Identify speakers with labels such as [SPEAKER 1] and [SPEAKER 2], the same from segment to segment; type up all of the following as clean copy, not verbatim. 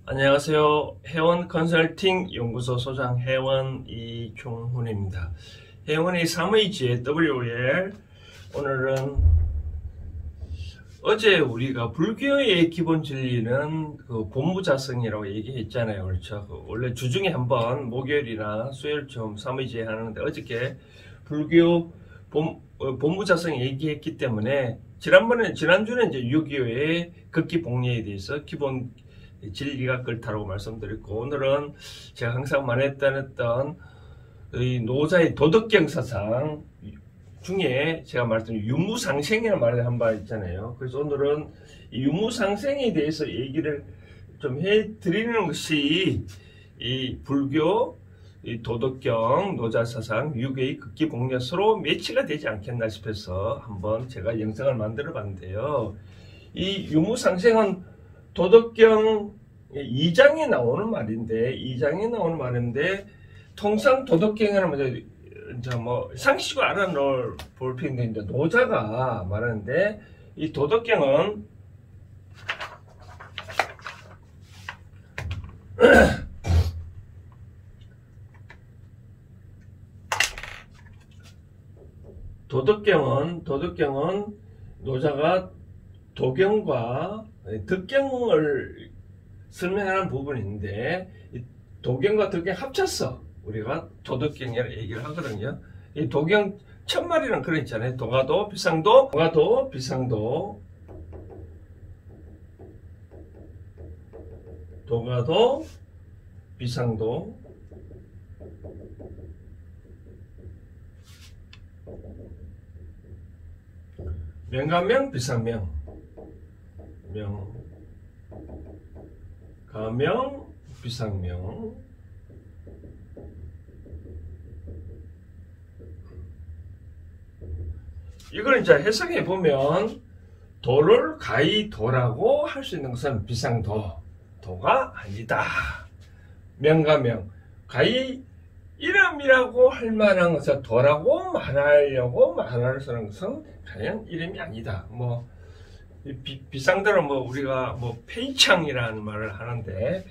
[SPEAKER 1] 안녕하세요. 회원 컨설팅 연구소 소장 회원 이종훈입니다. 회원의 3의지의 WL, 오늘은 어제 우리가 불교의 기본 진리는 그 본무자성이라고 얘기했잖아요. 그렇죠? 원래 주중에 한번 목요일이나 수요일쯤 3의지 하는데 어저께 불교 본무자성 얘기했기 때문에 지난주는 이제 6.25의 극기복리에 대해서 기본 진리가 그렇다고 말씀드렸고, 오늘은 제가 항상 말했던 이 노자의 도덕경 사상 중에 제가 말했던 유무상생이라는 말을 한 바 있잖아요. 그래서 오늘은 이 유무상생에 대해서 얘기를 좀 해드리는 것이 이 불교, 이 도덕경, 노자사상, 유교의 극기복리 서로 매치가 되지 않겠나 싶어서 한번 제가 영상을 만들어 봤는데요. 이 유무상생은 도덕경 2장에 나오는 말인데, 통상 도덕경에는 뭐 상식으로 알아놓을 볼펜인데 노자가 말하는데, 이 도덕경은 도덕경은 노자가 도경과 덕경을 설명하는 부분인데, 이 도경과 덕경 합쳐서 우리가 도덕경이라고 얘기를 하거든요. 이 도경 첫말이란 그런 있잖아요. 도가도, 비상도, 도가도, 비상도, 명가명, 비상명, 가명, 비상명. 이걸 이제 해석해 보면 도를 가히 도라고 할 수 있는 것은 비상도, 도가 아니다. 명가명, 가히 이름이라고 할 만한 것을 도라고 말할 수 있는 것은 과연 이름이 아니다. 뭐 비상도는 뭐 우리가 뭐 페이창이라는 말을 하는데,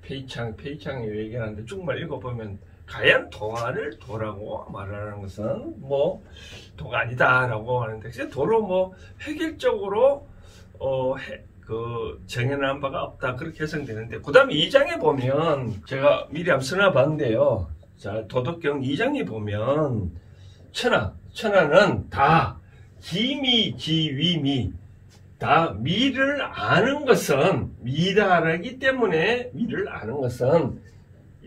[SPEAKER 1] 페이창이 얘기하는데 중국말 읽어보면 과연 도화를 도라고 말하는 것은 뭐 도가 아니다라고 하는데, 도로 뭐 획일적으로 정해놓은 바가 없다, 그렇게 해석되는데, 그 다음에 2장에 보면 제가 미리 한번 써놔봤는데요. 자, 도덕경 2장에 보면 천하는 다 기미, 다 미를 아는 것은, 미다라기 때문에 미를 아는 것은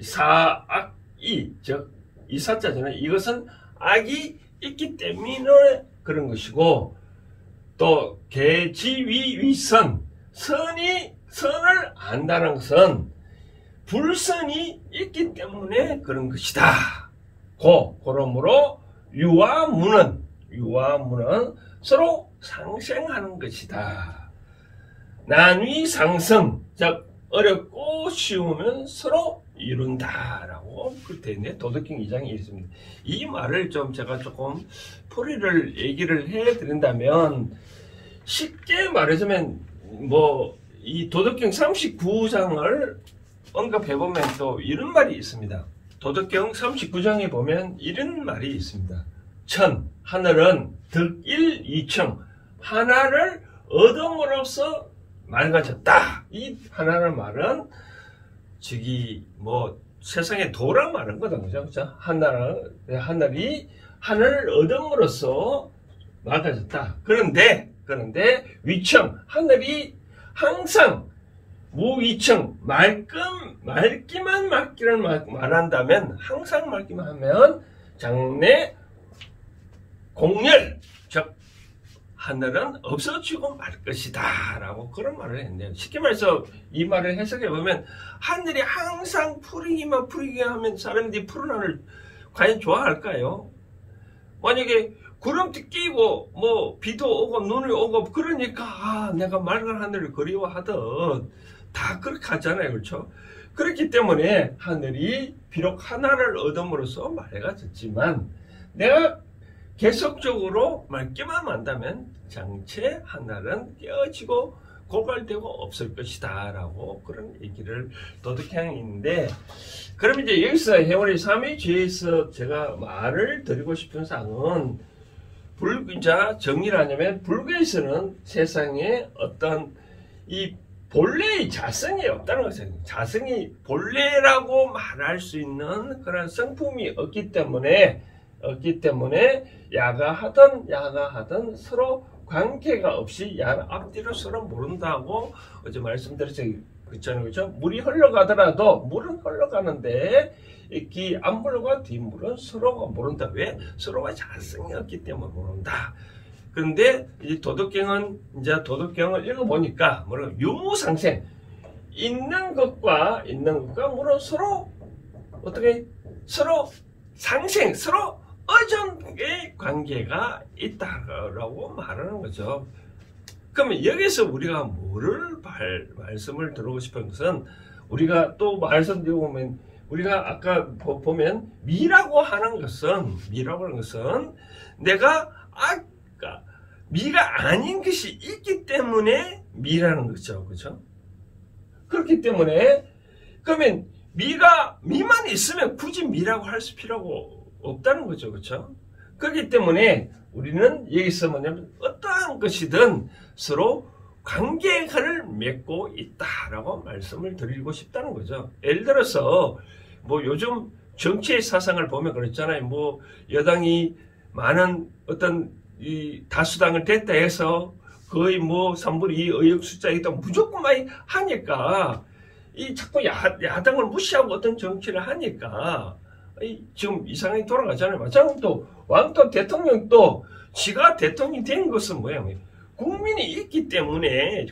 [SPEAKER 1] 사악이, 즉 이사자잖아요. 이것은 악이 있기 때문에 그런 것이고, 또 개지위선, 선을 안다는 것은 불선이 있기 때문에 그런 것이다. 그러므로 유와 무는 서로 상생하는 것이다. 난위상성, 즉 어렵고 쉬우면 서로 이룬다라고 그렇게 있네. 도덕경 2장에 있습니다. 이 말을 좀 제가 조금 풀이를 얘기를 해드린다면, 쉽게 말하자면 뭐 이 도덕경 39장을 언급해보면 또 이런 말이 있습니다. 도덕경 39장에 보면 이런 말이 있습니다. 하늘은 득일이청, 하나를 얻음으로써 맑아졌다. 이 하나라는 말은 즉이 뭐 세상에 도랑 말한 거거든요. 그죠? 하늘을 얻음으로써 맑아졌다. 그런데 위청, 하늘이 항상 무위청, 맑기만 말한다면, 항상 맑기만 하면 장래 공멸, 즉 하늘은 없어지고 말 것이다 라고 그런 말을 했네요. 쉽게 말해서 이 말을 해석해 보면, 하늘이 항상 푸르기만 하면 사람들이 푸른 하늘 과연 좋아할까요? 만약에 구름도 끼고 뭐 비도 오고 눈이 오고 그러니까 내가 맑은 하늘을 그리워하듯 다 그렇게 하잖아요. 그렇죠? 그렇기 때문에 하늘이 비록 하나를 얻음으로써 맑아졌지만, 내가 계속적으로 맑기만 한다면 장체 하늘은 깨어지고 고갈되고 없을 것이다 라고 그런 얘기를 도덕경이 있는데, 그럼 이제 여기서 해월의 삼위주의에서 제가 말을 드리고 싶은 사항은, 불교자 정리를 하냐면 불교에서는 세상에 어떤 이 본래의 자성이 없다는 것이에요. 자성이 본래라고 말할 수 있는 그런 성품이 없기 때문에 야가하든 서로 관계가 없이 앞뒤로 서로 모른다고 어제 말씀드렸잖아요. 그렇죠? 물이 흘러가더라도 물은 흘러가는데 이 앞물과 뒷물은 서로가 모른다. 왜? 서로가 자성이 없기 때문에 모른다. 그런데 이 도덕경은 이제 도덕경을 읽어보니까 뭐라고 유무상생, 있는 것과 물은 서로 어떻게 서로 상생, 서로 어전의 관계가 있다라고 말하는 거죠. 그러면 여기서 우리가 뭐를 말씀을 드리고 싶은 것은, 우리가 또 말씀드리고 보면 우리가 아까 보면 미라고 하는 것은 내가 미가 아닌 것이 있기 때문에 미라는 거죠. 그렇죠? 그렇기 때문에 그러면 미만 있으면 굳이 미라고 할 필요가 없다는 거죠. 그렇죠? 그렇기 때문에 우리는 여기서 뭐냐면 어떠한 것이든 서로 관계를 맺고 있다라고 말씀을 드리고 싶다는 거죠. 예를 들어서 뭐 요즘 정치의 사상을 보면 그랬잖아요. 뭐 여당이 많은 어떤 이 다수당을 됐다 해서 거의 뭐 3분의 2 의석 숫자에 있다 무조건 많이 하니까 이 자꾸 야당을 무시하고 어떤 정치를 하니까 지금 이상하게 돌아가잖아요. 마찬가지로 또 왕도 대통령도 지가 대통령이 된 것은 뭐야? 국민이 있기 때문에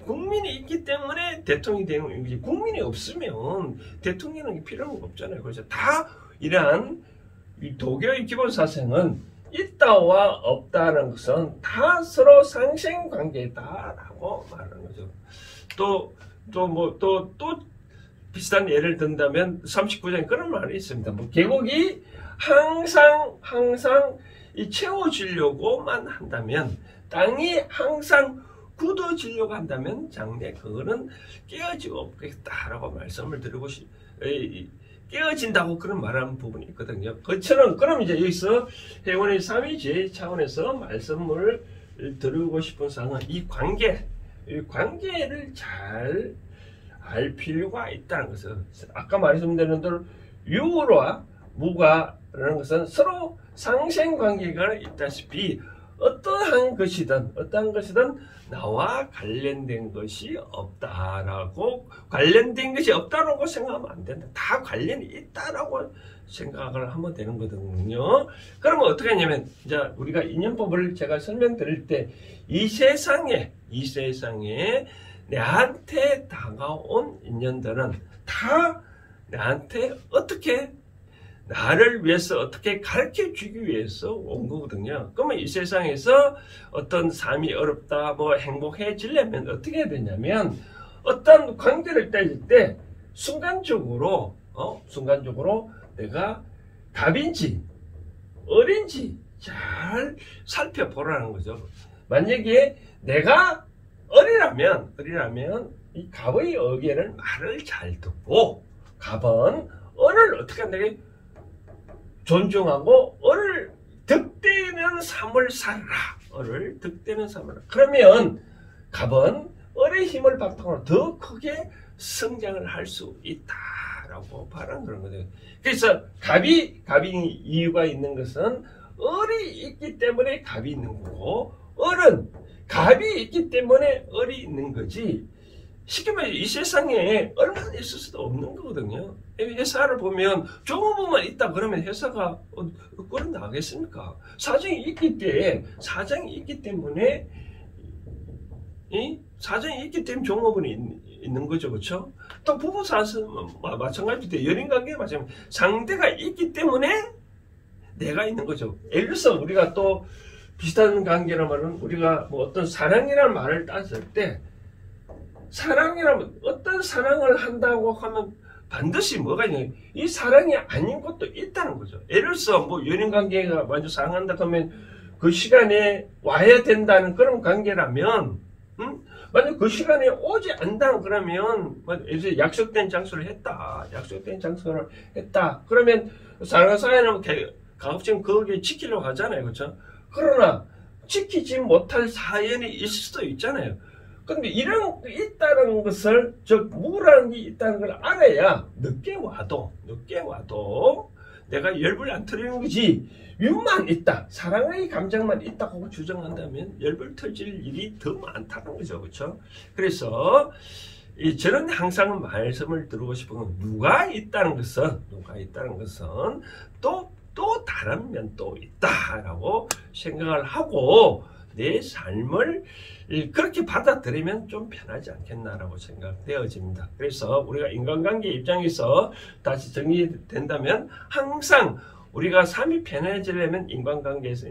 [SPEAKER 1] 대통령이 되는 거지. 국민이 없으면 대통령이 필요는 없잖아요. 그래서 다 이러한 이 도교의 기본 사상은 있다와 없다는 것은 다 서로 상생관계다라고 말하는 거죠. 또 비슷한 예를 든다면 39장에 그런 말이 있습니다. 뭐 계곡이 항상 이 채워지려고만 한다면, 땅이 항상 굳어지려고 한다면 장래 그거는 깨어지고 없겠다라고 말씀을 드리고 깨어진다고 그런 말하는 부분이 있거든요. 그럼 이제 여기서 해원의 삼위제 차원에서 말씀을 드리고 싶은 사항은 이 관계를 잘 알 필요가 있다는 것은, 아까 말씀드린 대로 유와 무가라는 것은 서로 상생관계가 있다시피 어떠한 것이든 나와 관련된 것이 없다라고 생각하면 안 된다. 다 관련이 있다라고 생각을 하면 되는 거거든요. 그러면 어떻게 하냐면, 이제 우리가 인연법을 제가 설명드릴 때 이 세상에 내한테 다가온 인연들은 다 나한테 나를 위해서 어떻게 가르쳐 주기 위해서 온 거거든요. 그러면 이 세상에서 어떤 삶이 어렵다, 뭐 행복해지려면 어떻게 해야 되냐면, 어떤 관계를 따질 때 순간적으로 내가 갑인지 어린지 잘 살펴보라는 거죠. 만약에 내가 어리라면 이 갑의 의견을 말을 잘 듣고, 갑은 어를 어떻게 한다게 존중하고 어를 득대는 삶을 살아라. 그러면 갑은 어의 힘을 바탕으로 더 크게 성장을 할 수 있다라고 말하는 그런 거죠. 그래서 갑이 이유가 있는 것은 을이 있기 때문에 갑이 있는 거고, 을은 갑이 있기 때문에 을이 있는 거지, 쉽게 말해 이 세상에 얼마나 있을 수도 없는 거거든요. 회사를 보면 좋은 부분만 있다 그러면 회사가 끓어 나가겠습니까? 사정이 있기 때문에 종업원이 있는 거죠. 그렇죠? 또 부부 사실 마찬가지로 연인관계 마찬가지로 상대가 있기 때문에 내가 있는 거죠. 예를 들어서 우리가 또 비슷한 관계란 말은, 우리가 뭐 어떤 사랑이라는 말을 따질 때, 사랑이라면 어떤 사랑을 한다고 하면 반드시 뭐가 있냐, 이 사랑이 아닌 것도 있다는 거죠. 예를 들어서 뭐 연인관계가 완전 사랑한다 하면 그 시간에 와야 된다는 그런 관계라면, 만약 그 시간에 오지 않다 그러면 이제 약속된 장소를 했다. 그러면 사랑하는 사회는 가급적 거기에 지키려고 하잖아요. 그렇죠? 그러나 지키지 못할 사연이 있을 수도 있잖아요. 근데 이런 게 있다는 것을, 즉 무라는 게 있다는 걸 알아야 늦게 와도 내가 열불 안 터지는 거지, 유만 있다, 사랑의 감정만 있다고 주장한다면 열불 터질 일이 더 많다는 거죠. 그렇죠? 그래서 저는 항상 말씀을 드리고 싶은 건, 누가 있다는 것은 또 다른 면도 있다라고 생각을 하고 내 삶을 그렇게 받아들이면 좀 편하지 않겠나라고 생각되어집니다. 그래서 우리가 인간관계 입장에서 다시 정리된다면, 항상 우리가 삶이 편해지려면 인간관계에서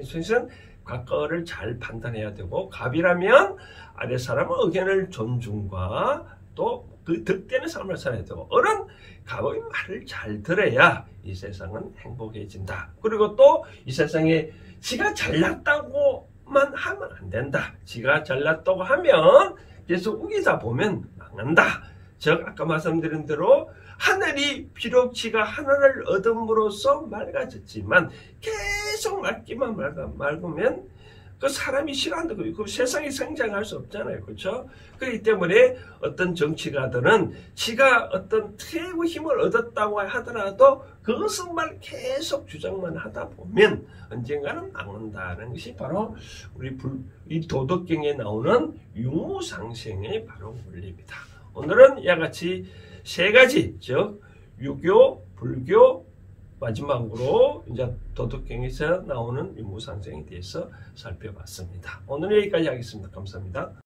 [SPEAKER 1] 각과를 잘 판단해야 되고, 갑이라면 아래 사람의 의견을 존중과 또 그 득되는 삶을 살아야 되고, 어른 갑의 말을 잘 들어야 이 세상은 행복해진다. 그리고 또 이 세상에 지가 잘났다고만 하면 안 된다. 지가 잘났다고 하면 계속 우기다 보면 망한다. 즉 아까 말씀드린 대로 하늘이 비록 지가 하나를 얻음으로써 맑아졌지만 계속 맑기만 맑으면 그 사람이 싫어한다. 그 세상이 성장할 수 없잖아요. 그렇죠? 그렇기 때문에 어떤 정치가들은 지가 어떤 최고 힘을 얻었다고 하더라도 그것만 계속 주장만 하다 보면 언젠가는 망한다는 것이 바로 이 도덕경에 나오는 유무상생의 바로 원리입니다. 오늘은 이와 같이 세 가지, 즉 유교, 불교, 마지막으로 이제 도덕경에서 나오는 유무상생에 대해서 살펴봤습니다. 오늘 여기까지 하겠습니다. 감사합니다.